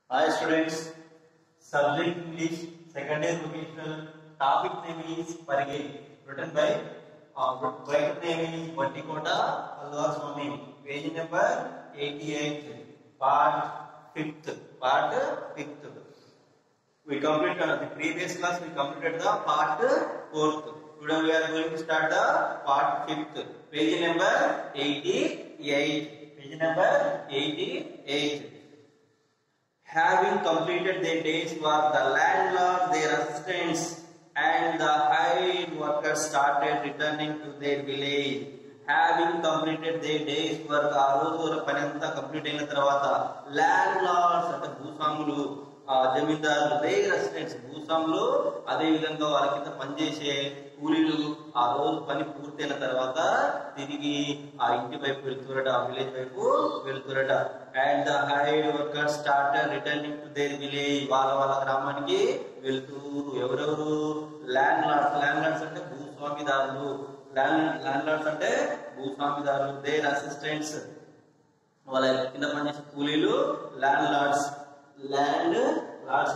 Hi students, subject English, second year vocational, topic name is Parige, written by writer name is Vattikota Alvar Swami, page number 88, part 5th. We completed the previous class, we completed the part 4th. Today we are going to start the part 5th, page number 88, page number 88. Having completed their day's work, the landlord, their assistants, and the hired workers started returning to their village. Having completed their day's work, ఆ రోజు పని అంతా complete అయిన తర్వాత land అంటే భూస్వాములు, జమీందారులు, there assistants భూస్వాములు, అదే విధంగా వాళ్ళ కింద పనిచేసే కూలీలు ఆ రోజు పని పూర్తయిన తర్వాత తిరిగి ఆ ఇంటి వైపు వెళ్తురట, ఆ విలేజ్ వైపు వెళ్తురట. And the hired workers started returning to their village, వాళ్ళ గ్రామానికి వెళ్తూ. ఎవరెవరు? ల్యాండ్ లార్డ్స్ అంటే భూస్వామిదారులు, ల్యాండ్ లార్డ్స్ అంటే భూస్వామిదారులు, దేర్ అసిస్టెంట్స్ వాళ్ళ కింద పనిచేసే కూలీలు ల్యాండ్ లార్డ్స్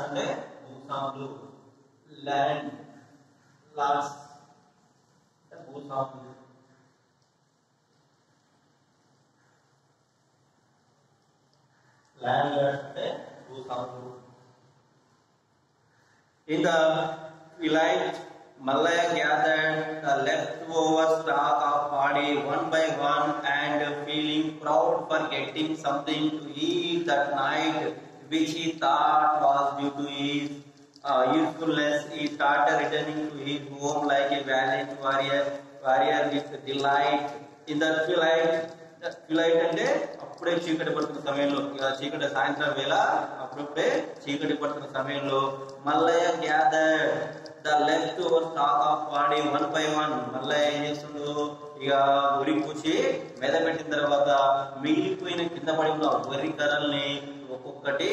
అంటే భూస్వాములు, ల్యాండ్ లార్డ్స్ భూస్వాములు. Landlords అంటే భూస్వాములు. In the village, Mallaya gathered the leftover stock of paddy one by one, and feeling proud for getting something to eat that night, which he thought was due to his usefulness, he started returning to his home like a valiant warrior with delight. In the twilight అంటే అప్పుడే చీకటి పడుతున్న సమయంలో, చీకటి సాయంత్రం వేళ అప్పుడే చీకటి పడుతున్న సమయంలో Mallayya gathered the left over stock of paddy one by one. Mallayya ఏం చేస్తుండు, ఇక వరి పూసి మెద పెట్టిన తర్వాత మిగిలిపోయిన కింద పడి ఉన్న వరి కర్రల్ని ఒక్కొక్కటి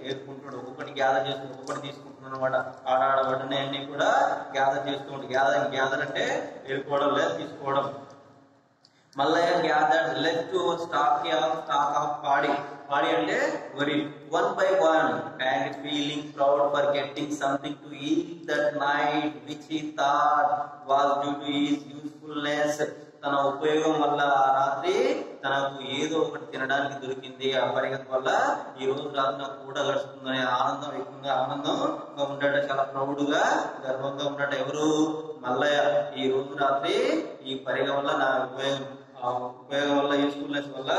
ఏరుకుంటాడు, ఒక్కొక్కటి గ్యాదర్ చేసుకుంటూ ఒక్కొక్కటి తీసుకుంటున్నాడు అనమాట. ఆడబడిన అన్ని కూడా గ్యాదర్ చేస్తూ ఉంటాడు. గ్యాదర్ అంటే ఏరుకోవడం లేదా తీసుకోవడం. Mallayya gathered left over stock of paddy అంటే వరి one by one, and feeling proud for getting something to eat that night, which he thought was due to his usefulness. తన ఉపయోగం వల్ల ఆ రాత్రి తనకు ఏదో ఒకటి తినడానికి దొరికింది. ఆ పరిగెత్త వల్ల ఈ రోజు రాత్రి నాకు కూడా గడుస్తుందనే ఆనందంగా ఉండట, చాలా ప్రౌడ్ గా గర్వంగా ఉండట. ఎవరు? మల్లయ్య. ఈ రోజు రాత్రి ఈ పరిగ వల్ల నా ఉపయోగం వల్ల, యూస్ఫుల్నెస్ వల్ల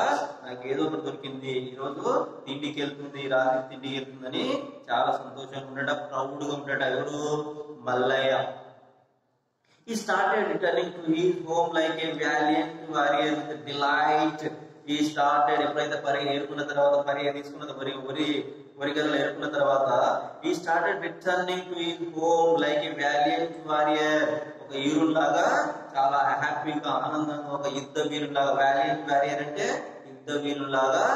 నాకు ఏదో ఒకటి దొరికింది, ఈ రోజు తిండికి వెళ్తుంది, రాత్రి తిండికి వెళ్తుందని చాలా సంతోషంగా ఉండట, ప్రౌడ్ గా ఉండట. ఎవరు? Mallayya. He started returning to his home like a valiant warrior with delight. He started, ఎప్పుడైతే పరిగె ఏరుకున్న తర్వాత, పరిగె తీసుకున్న వరి గదలు ఏరుకున్న తర్వాత, he started returning to his home like a valiant warrior. ఒక వీరులాగా, చాలా హ్యాపీగా, ఆనందంగా, ఒక యుద్ధ వీరులాగా. వాలియంట్ వారియర్ అంటే యుద్ధ వీరులాగా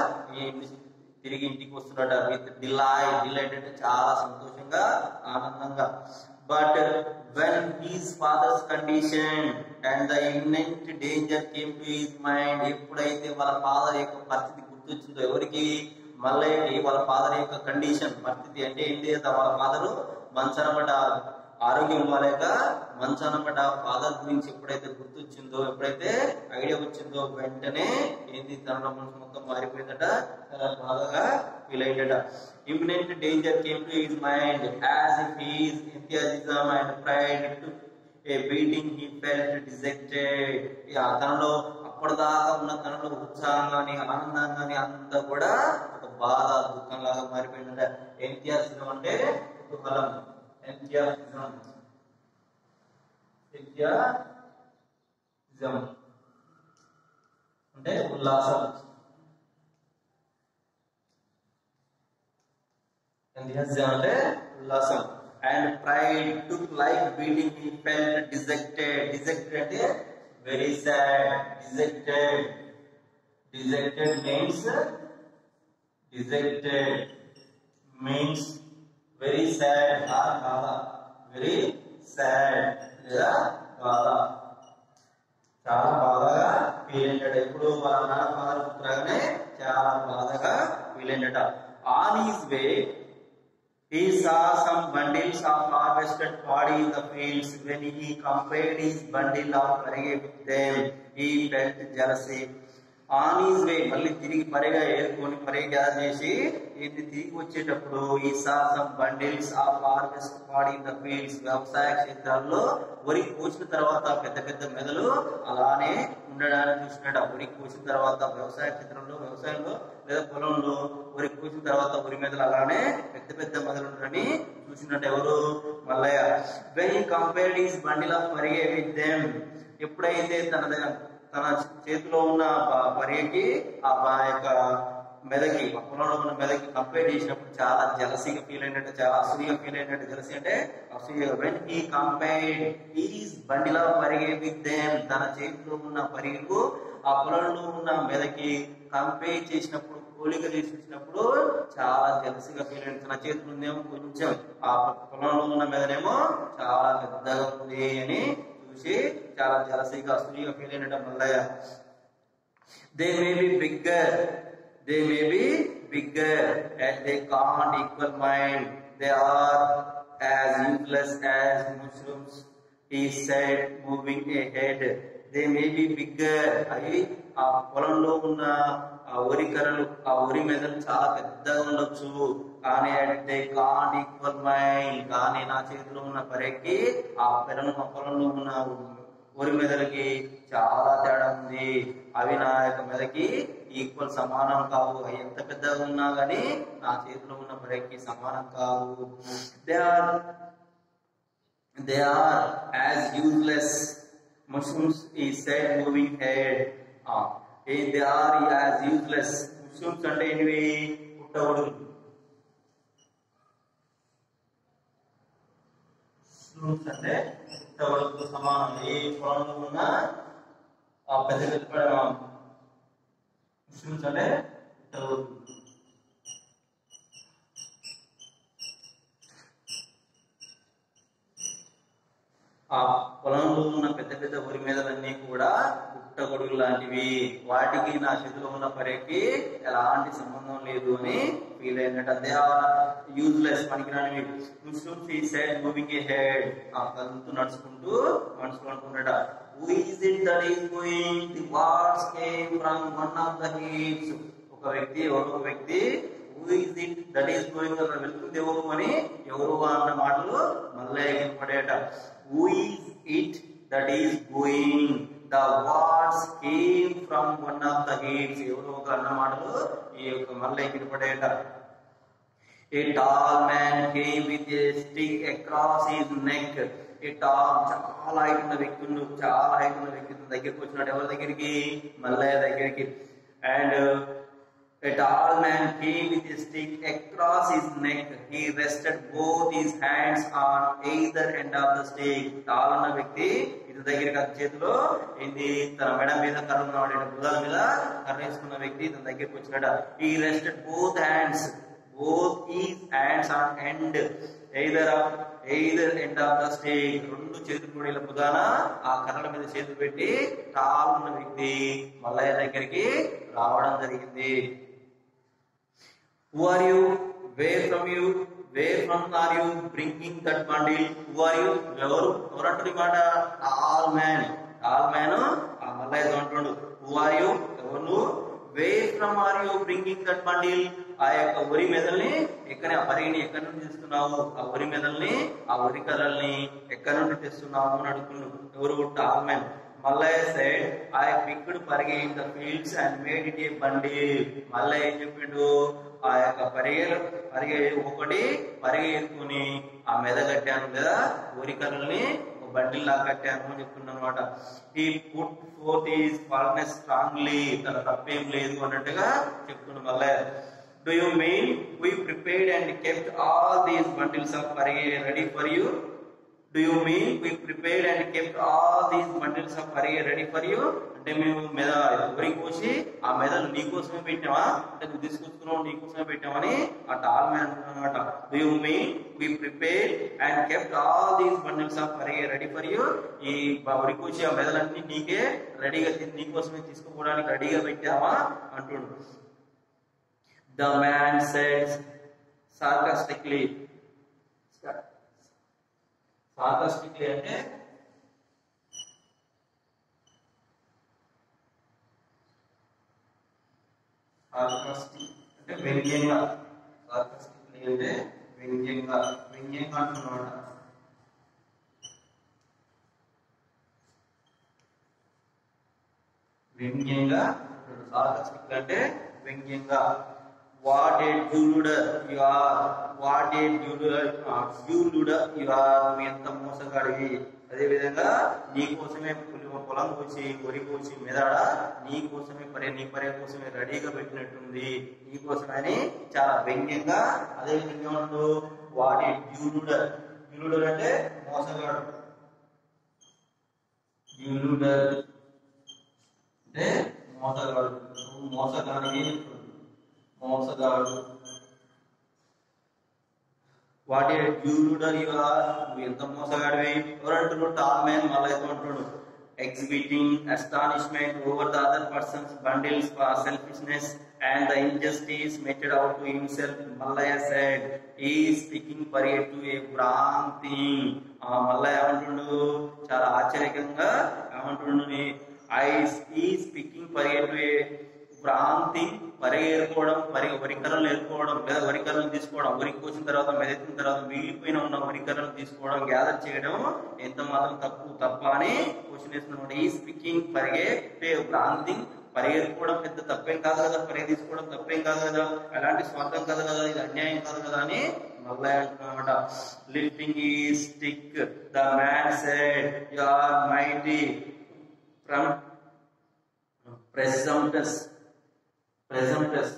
తిరిగి ఇంటికి వస్తున్నాడు. విత్ డిలైట్ అంటే చాలా సంతోషంగా, ఆనందంగా. But when his father's condition and the imminent danger came to his mind, ఎప్పుడైతే వాళ్ళ ఫాదర్ యొక్క పరిస్థితి గుర్తొచ్చిందో, ఎవరికి? మల్లయ్యకి. వాళ్ళ ఫాదర్ యొక్క కండిషన్, పరిస్థితి అంటే ఏంటి? వాళ్ళ ఫాదరు మంచనమాట, ఆరోగ్యం బాలేక మంచానమాట. ఫాదర్ గురించి ఎప్పుడైతే గుర్తొచ్చిందో, ఎప్పుడైతే ఐడియా వచ్చిందో, వెంటనే ఏంది, తన మనసు మొత్తం మారిపోయిందట, చాలా బాగా feel అయ్యాడట. Imminent danger came to his mind, as if his enthusiasm and pride took a beating. He felt dejected. తనలో అప్పటిదాకా ఉన్న తనలో ఉత్సాహం కానీ, ఆనందం కానీ అంతా కూడా ఒక బాధ, దుఃఖం లాగా మారిపోయిందట. ఎంథ్యూసిజం అంటే కుతూహలం, ఎంథ్యూసిజం అంటే ఉల్లాసం. అంటే ఉల్లాసం. And pride took like beating. He felt dejected అంటే very sad. Dejected means very sad, బాధ. వెరీ సాడ్ లేదా బాధ, చాలా బాధగా ఫీల్ అయ్యాడు. ఎప్పుడు వాళ్ళ నాన్న ఫాదర్ పుట్టగానే చాలా బాధగా feel అయ్యాడట. On his way, he saw some bundles of harvested paddy in the fields. When he compared his bundle of parage with them, he felt jealousy. On his way, మళ్ళీ తిరిగి పరిగా ఏరుకొని పరిగ గ్యాదర్ చేసి ఇది తిరిగి వచ్చేటప్పుడు ఈ saw some bundles of harvested paddy in the fields. వ్యవసాయ క్షేత్రాల్లో వరి కోసిన తర్వాత పెద్ద పెద్ద మెదలు అలానే ఉండడానికి చూసినట్టు. వరి కోసిన తర్వాత వ్యవసాయ క్షేత్రంలో వ్యవసాయంలో లేదా పొలంలో వరి కోసిన తర్వాత వరి మెదలు అలానే పెద్ద పెద్ద మెదలు ఉంటారని చూసినట్టు ఎవరు? Mallayya. When he compared his bundle of parage with them, ఎప్పుడైతే తన చేతిలో ఉన్న పరిగకి ఆ యొక్క మెదకి పొలంలో ఉన్న మెదకి కంపేర్ చేసినప్పుడు చాలా జలసీగా ఫీల్ అయినట్టు, చాలా అసూయగా ఫీల్ అయినట్టు. జలసీ అంటే అసూయగా. When he compared his bundle of parage with them, తన చేతిలో ఉన్న పరిగకు ఆ పొలంలో ఉన్న మెదకి కంపేర్ చేసినప్పుడు, పోలిక చేసినప్పుడు చాలా జలసీగా ఫీల్ అయినట్టు. తన చేతిలో ఉందేమో కొంచెం, ఆ పొలంలో ఉన్న మెదనేమో చాలా పెద్దగా ఉంది అని చూసి చాలా జలసీగా అసూయగా ఫీల్ అయినట్టు Mallayya. They may be bigger and they can't equal mind. They are as useless as mushrooms, he said, moving ahead. They may be bigger. అవి ఆ పొలంలో ఉన్న ఆ వరి కర్రలు, ఆ వరి మెదలు చాలా పెద్దగా ఉండొచ్చు, కానీ they can't equal mine. కానీ నా చేతిలో ఉన్న పరికి ఆ పొలంలో ఉన్న వరి మెదలకి చాలా తేడా ఉంది. అవి నా యొక్క మెదకి ఈక్వల్ సమానం కావు. అవి ఎంత పెద్దగా ఉన్నా గానీ నా చేతిలో ఉన్న పరికి సమానం కావు. They are as useless mushrooms, he said, moving ahead. They are as useless. Mushrooms అంటే ఏంటివి? పుట్టగొడుగులు. mushrooms అంటే పుట్టగొడుగులతో సమానం. ఏ పొలంలో ఉన్న ఆ పెద్ద పెద్ద mushrooms అంటే పుట్టగొడుగులు. ఆ పొలంలో ఉన్న పెద్ద పెద్ద వరి మెదలన్నీ కూడా పుట్టగొడుగులు లాంటివి. వాటికి నా చేతిలో ఉన్న పరికి ఎలాంటి సంబంధం లేదు అని ఫీల్ అయినట్టు. అదే useless, పనికిరానివి. mushrooms, he said, moving ahead. ఆ కంతు నడుచుకుంటూ మనసులో అనుకున్నాడు. Who is it that is going? The words came from one of the heaps. ఒక వ్యక్తి who is it that is going? వెళ్తుంది ఎవరు అని ఎవరు అన్న మాటలు మళ్ళీ వినపడేట. Who is it that is going? The words came from one of the heaps. ఎవరు ఒక అన్న మాటలు ఈ యొక్క మళ్ళీ వినపడేట. A tall man came with a stick across his neck. A tall, చాలా హైట్ ఉన్న వ్యక్తి దగ్గరికి వచ్చినాడు. ఎవరి దగ్గరికి? మల్లయ్య దగ్గరికి. And a tall man came with a stick across his neck. He rested both his hands on either end of the stick. Tall అన్న వ్యక్తి ఇతని దగ్గరికి చేతిలో ఏంది? తన మెడ మీద కర్ర ఉన్నవాడు, భుజాల మీద కర్ర వేసుకున్న వ్యక్తి ఇతని దగ్గరికి వచ్చినాడు. He rested both his hands on either end of the stick. రెండు చేతులు కూడా ఇలా భుజాన ఆ కర్రల మీద చేతులు పెట్టి టాల్ ఉన్న వ్యక్తి మల్లయ్య దగ్గరికి రావడం జరిగింది. Who are you? Where from are you bringing that bundle? Who are you? ఎవరంటారు ఈ మాట? Tall man ఆ మల్లయ్య అంటున్నాడు. Who are you? ఎవరు నువ్వు? Where from are you bringing that bundle? ఆ యొక్క వరి మెదల్ని ఎక్కడ, ఆ పరిగిని ఎక్కడి నుండి తెస్తున్నావు? ఆ వరి మెదల్ని, ఆ వరి కర్రల్ని ఎక్కడి నుండి తెస్తున్నావు అని అడుగుతున్నాడు. ఎవరు? Tall man. Mallaya said, I picked parage in the fields and made it a bundle. Mallaya ఏం చెప్పిండు? ఆ యొక్క పరిగె ఒకటి పరిగె ఎత్తుకుని ఆ మెద కట్టాను కదా, వరి కర్రల్ని బండిల్ లా కట్టాను అని చెప్తున్నాను అనమాట. ఈ పుట్ ఫోర్త్ ఈజ్ ఫాల్నెస్ స్ట్రాంగ్లీ, తన తప్పేం లేదు అన్నట్టుగా చెప్తున్నాడు Mallayya. Do you mean we prepared and kept all these bundles of parage ready for you? Do you mean we prepared and kept all these bundles of parage ready for you? అంటే మేము మెద వరి కోసి ఆ మెదలు నీకోసమే పెట్టామా, అంటే నువ్వు తీసుకొచ్చుకున్నావు నీకోసమే పెట్టామని ఆ టాల్ మ్యాన్ అన్నమాట. Do you mean we prepared and kept all these bundles of parage ready for you? ఈ వరి కోసి ఆ మెదలన్నీ నీకే రెడీగా నీకోసమే తీసుకుపోవడానికి రెడీగా పెట్టామా అంటుండు. The man said sarcastically. Sarcastically అంటే వ్యంగ్యంగా. sarcastically అంటే వ్యంగ్యంగా అంటున్నాడు. వ్యంగ్యంగా. sarcastically అంటే వ్యంగ్యంగా. What a duder you are, what a duder you are, నువ్వు ఎంత మోసగాడివి. అదే విధంగా నీ కోసమే పొలం కోసి వరి కోసి మెదడ నీ కోసమే నీ పర్య కోసమే రెడీగా పెట్టినట్టుంది, నీ కోసమని చాలా వ్యంగ్యంగా. అదే విధంగా ఉండు. What a డ్యూలుడర్. డ్యూలుడర్ అంటే మోసగాడు. డ్యూలుడర్ అంటే మోసగాడు. మోసగాడిని మోసగాడు. వాట్ ఏ డ్యూలుడర్ యు ఆర్, నువ్వు ఎంత మోసగాడివి. ఎవరంటారు? టాల్ మ్యాన్ మళ్ళీ అంటున్నాడు. Exhibiting astonishment over the other person's bundles for selfishness and the injustice meted out to himself, Mallaya said, he is speaking for it to a wrong thing. Mallayya ఏమంటుండు? చాలా ఆశ్చర్యకంగా ఏమంటుండు? he is speaking for it to a wrong thing. పరిగెరుకోవడం, వరికర్రలు ఏరుకోవడం లేదా వరికర్రలు తీసుకోవడం, వరి కోసిన తర్వాత మెదెత్తిన తర్వాత మిగిలిపోయిన ఉన్న వరికర్రలు తీసుకోవడం, గ్యాదర్ చేయడం ఎంత మాత్రం తప్ప అని క్వశ్చన్ వేస్తున్నాడు. ఈ స్పీకింగ్ పరిగే రాంగ్ థింగ్. పరిగెరుకోవడం పెద్ద తప్పేం కాదు కదా, పరిగె తీసుకోవడం తప్పేం కాదు కదా, అలాంటి స్వార్థం కాదు కదా, ఇది అన్యాయం కాదు కదా అని మళ్ళీ అంటున్నామట. లిఫ్టింగ్ ఈ stick the man said, you are mighty from presumptuous.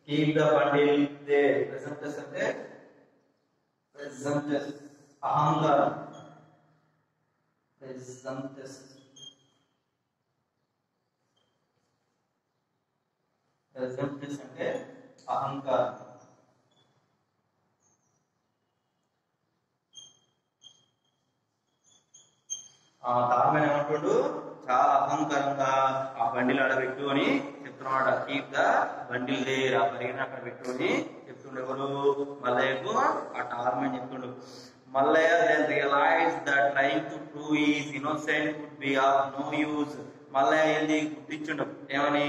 Keep the bundle there. Presumptuous అంటే అహంకారం. Presumptuous అంటే అహంకారం. తారమైన ఏమంటాడు? చాలా అహంకారంగా ఆ బండిలు ఆడబెట్టు అని చెప్తున్నాడు. కీప్ ద బండిల్ దేర్, ఆ పరిగణ అక్కడ పెట్టు అని చెప్తుండే. ఎవరు? మల్లయ్యకు ఆ టార్మెన్ చెప్తుండు. Mallayya then realized that trying to prove his innocence would be of no use. Mallayya ఏంది గుర్తించుండు. ఏమని?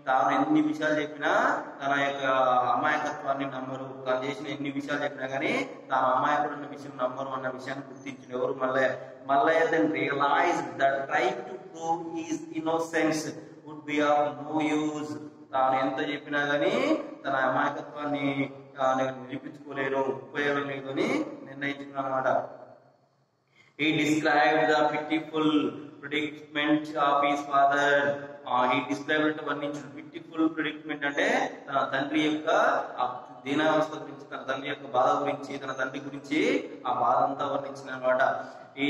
తాను ఎన్ని విషయాలు చెప్పినా తన యొక్క అమాయకత్వాన్ని నమ్మరు, తాను చేసిన ఎన్ని విషయాలు చెప్పినా కానీ తాను అమాయకుడు ఉన్న విషయం నమ్మరు అన్న విషయాన్ని గుర్తించిండు. ఎవరు? Mallayya then realized that trying to prove his innocence would be of no use. తాను ఎంత చెప్పినా గానీ తన అమాయకత్వాన్ని నిరూపించుకోలేను, ఉపయోగం లేదు అని నిర్ణయించుకున్నమాట. He described the pitiful predicament of his father. He described వర్ణించిన pitiful predicament అంటే తన తండ్రి యొక్క దీనావస్థ గురించి, తన తండ్రి యొక్క బాధ గురించి, తన తండ్రి గురించి ఆ బాధ అంతా వర్ణించిన అనమాట. He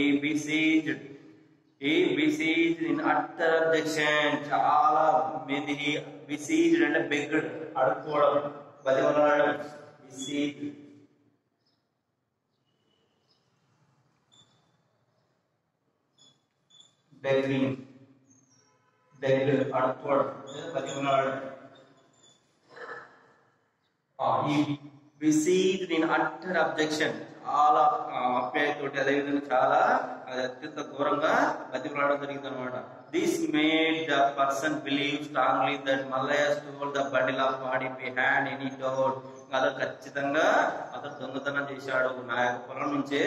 besieged in utter objection. చాలా మంది besieged అంటే begged, అడుక్కోవడం, బతిమలాడడం. besieged begging, begged అడుక్కోవడం, బతిమలాడడం. He besieged in utter objection, చాలా అప్యాయతోటి, అదేవిధంగా చాలా అత్యంత ఘోరంగా బతిమలాడడం జరిగింది అనమాట. This made the person believe strongly that Mallaya stole the bundle of body behind any doubt. అతను ఖచ్చితంగా అతను దొంగతనం చేశాడు, నా యొక్క పొలం నుంచే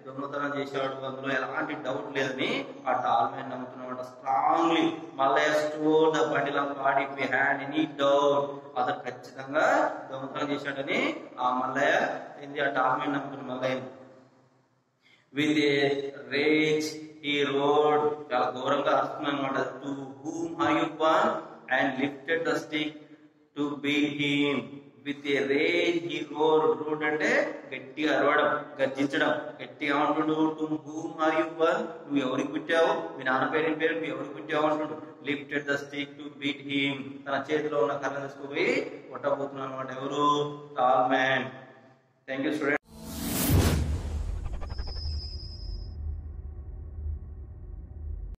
దొంగతనం చేశాడు, అందులో ఎలాంటి డౌట్ లేదని ఆ టాల్మెన్ నమ్ముతున్నమాట. Strongly Mallaya stole the bundle of body behind any doubt. అతను ఖచ్చితంగా దొంగతనం చేశాడని ఆ మల్లయ్య ఏంది ఆ టాల్మెన్ నమ్ముతున్న Mallayya. With a rage he roared, చాలా ఘోరంగా అరుస్తున్నాడు అనమాట. To whom are you born? And lifted the stick to beat him. With a rage he roared అంటే గట్టిగా అరవడం, గర్జించడం, గట్టిగా అంటుడు. To whom are you born? నువ్వు ఎవరికి పుట్టావు, మీ నాన్న పేరు నువ్వు ఎవరికి పుట్టావు అంటుడు. Lifted the stick to beat him. తన చేతిలో ఉన్న కర్ర తీసుకుపోయి కొట్టబోతున్నాడు అనమాట. ఎవరు? Tall man. Thank you student.